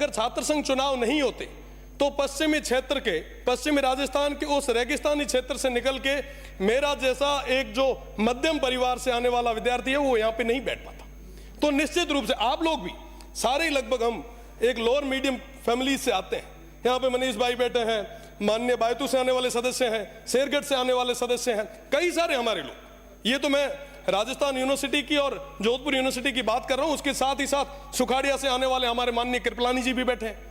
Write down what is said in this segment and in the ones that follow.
अगर छात्र संघ चुनाव नहीं होते तो पश्चिमी क्षेत्र के, पश्चिमी राजस्थान के उस रेगिस्तानी क्षेत्र से निकल के मेरा जैसा एक जो मध्यम परिवार से आने वाला विद्यार्थी है वो यहाँ पे नहीं बैठ पाता। तो निश्चित रूप से आप लोग भी सारे लगभग हम एक लोअर मीडियम फैमिली से आते हैं। यहाँ पे मनीष भाई बैठे हैं, माननीय बायतू से आने वाले सदस्य हैं, शेरगढ़ से आने वाले सदस्य हैं, कई सारे हमारे लोग। ये तो मैं राजस्थान यूनिवर्सिटी की और जोधपुर यूनिवर्सिटी की बात कर रहा हूं, उसके साथ ही साथ सुखाड़िया से आने वाले हमारे माननीय कृपलानी जी भी बैठे हैं।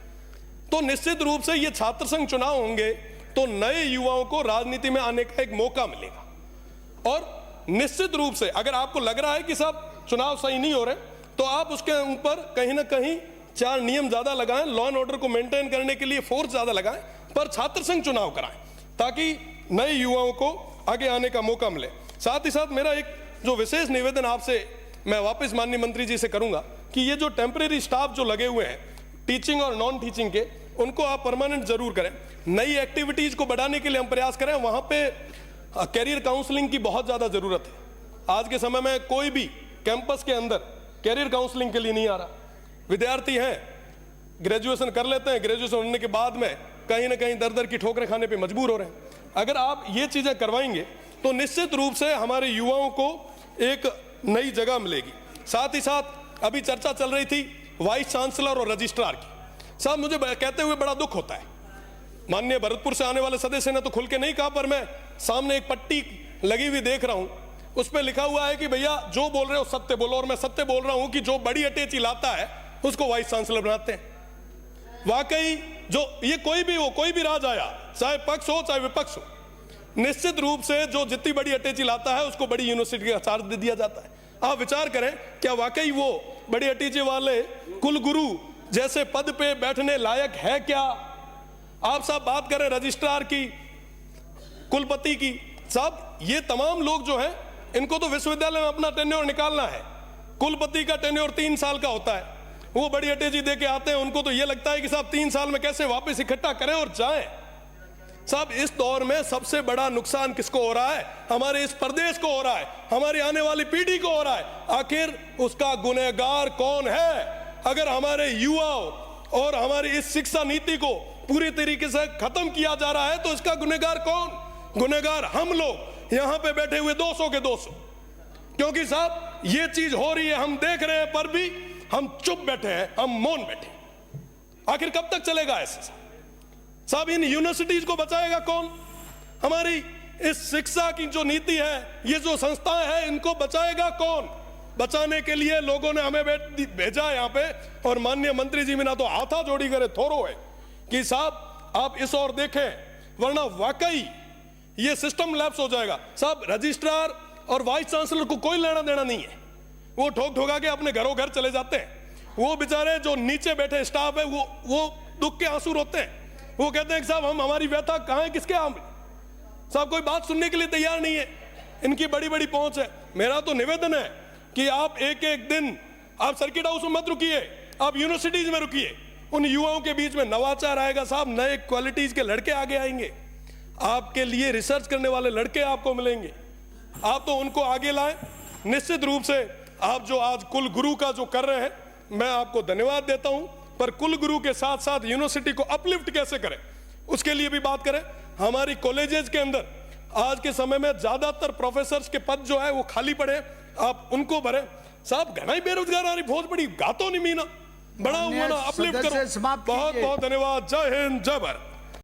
तो निश्चित रूप से ये छात्र संघ चुनाव होंगे तो नए युवाओं को राजनीति में आने का एक मौका मिलेगा। और निश्चित रूप से अगर आपको लग रहा है कि साहब चुनाव सही नहीं हो रहे तो आप उसके ऊपर कहीं ना कहीं 4 नियम ज्यादा लगाएं, लॉ एंड ऑर्डर को मेंटेन करने के लिए फोर्स ज्यादा लगाएं, पर छात्र संघ चुनाव कराएं ताकि नए युवाओं को आगे आने का मौका मिले। साथ ही साथ मेरा एक जो विशेष निवेदन आपसे मैं वापस माननीय मंत्री जी से करूंगा कि ये जो टेम्परेरी स्टाफ जो लगे हुए हैं टीचिंग और नॉन टीचिंग के, उनको आप परमानेंट जरूर करें। नई एक्टिविटीज को बढ़ाने के लिए हम प्रयास करें। वहां पे कैरियर काउंसलिंग की बहुत ज्यादा जरूरत है। आज के समय में कोई भी कैंपस के अंदर कैरियर काउंसलिंग के लिए नहीं आ रहा। विद्यार्थी हैं, ग्रेजुएशन कर लेते हैं, ग्रेजुएशन होने के बाद में कहीं ना कहीं दर दर की ठोकरें खाने पे मजबूर हो रहे हैं। अगर आप ये चीजें करवाएंगे तो निश्चित रूप से हमारे युवाओं को एक नई जगह मिलेगी। साथ ही साथ अभी चर्चा चल रही थी वाइस चांसलर और रजिस्ट्रार की। साहब मुझे कहते हुए बड़ा दुख होता है, माननीय भरतपुर से आने वाले सदस्य ने तो खुल के नहीं कहा, पर मैं सामने एक पट्टी लगी हुई देख रहा हूं, उस पर लिखा हुआ है कि भैया जो बोल रहे हो सत्य बोलो। और मैं सत्य बोल रहा हूं कि जो बड़ी अटैची लाता है उसको वाइस चांसलर बनाते हैं। वाकई जो ये कोई भी हो, कोई भी राज आया, चाहे पक्ष हो चाहे विपक्ष हो, निश्चित रूप से जो जितनी बड़ी अटैची लाता है उसको बड़ी यूनिवर्सिटी का चार्ज दे दिया जाता है। आप विचार करें, क्या वाकई वो बड़ी अटैची वाले कुलगुरु जैसे पद पे बैठने लायक है क्या? आप साहब बात करें रजिस्ट्रार की, कुलपति की, साहब ये तमाम लोग जो हैं इनको तो विश्वविद्यालय में अपना टेन्योर निकालना है। कुलपति का टेन्योर 3 साल का होता है, वो बड़ी अटैची दे के आते हैं, उनको तो ये लगता है कि साहब 3 साल में कैसे वापस इकट्ठा करें और जाएं। साहब इस दौर में सबसे बड़ा नुकसान किसको हो रहा है? हमारे इस प्रदेश को हो रहा है, हमारी आने वाली पीढ़ी को हो रहा है। आखिर उसका गुनहगार कौन है? अगर हमारे युवाओं और हमारी इस शिक्षा नीति को पूरी तरीके से खत्म किया जा रहा है तो इसका गुनहगार कौन? गुनहगार हम लोग यहां पे बैठे हुए 200 के 200। क्योंकि साहब ये चीज हो रही है, हम देख रहे हैं, पर भी हम चुप बैठे हैं, हम मौन बैठे। आखिर कब तक चलेगा ऐसे? साहब इन यूनिवर्सिटीज को बचाएगा कौन? हमारी इस शिक्षा की जो नीति है, ये जो संस्थाएं हैं, इनको बचाएगा कौन? बचाने के लिए लोगों ने हमें भेजा यहाँ पे, और माननीय मंत्री जी बिना तो हाथा जोड़ी करे थोरो है कि साहब आप इस ओर देखें, वरना वाकई ये सिस्टम लैप्स हो जाएगा। साहब रजिस्ट्रार और वाइस चांसलर को कोई लेना देना नहीं है, वो ठोक ठोका के अपने घरों घर चले जाते हैं। वो बेचारे जो नीचे बैठे स्टाफ है वो दुख के आंसू रोते हैं। वो कहते हैं कि साहब हम हमारी व्यथा कहां है, किसके आम? साहब कोई बात सुनने के लिए तैयार नहीं है। इनकी बड़ी बड़ी पहुंच है। मेरा तो निवेदन है कि आप एक एक दिन आप सर्किट हाउस में मत रुकिए, आप यूनिवर्सिटीज में रुकिए। उन युवाओं के बीच में नवाचार आएगा साहब, नए क्वालिटीज के लड़के आगे आएंगे, आपके लिए रिसर्च करने वाले लड़के आपको मिलेंगे। आप तो उनको आगे लाएं। निश्चित रूप से आप जो आज कुल गुरु का जो कर रहे हैं, मैं आपको धन्यवाद देता हूं, पर कुल गुरु के साथ साथ यूनिवर्सिटी को अपलिफ्ट कैसे करें उसके लिए भी बात करें। हमारी कॉलेजेस के अंदर आज के समय में ज्यादातर प्रोफेसर्स के पद जो है वो खाली पड़े, आप उनको भरें। साहब घना ही बेरोजगार आ रही, बहुत बड़ी गातों नहीं मीना, बड़ा हुआ ना, अपलिफ्ट करो। बहुत बहुत धन्यवाद। जय हिंद, जय भारत।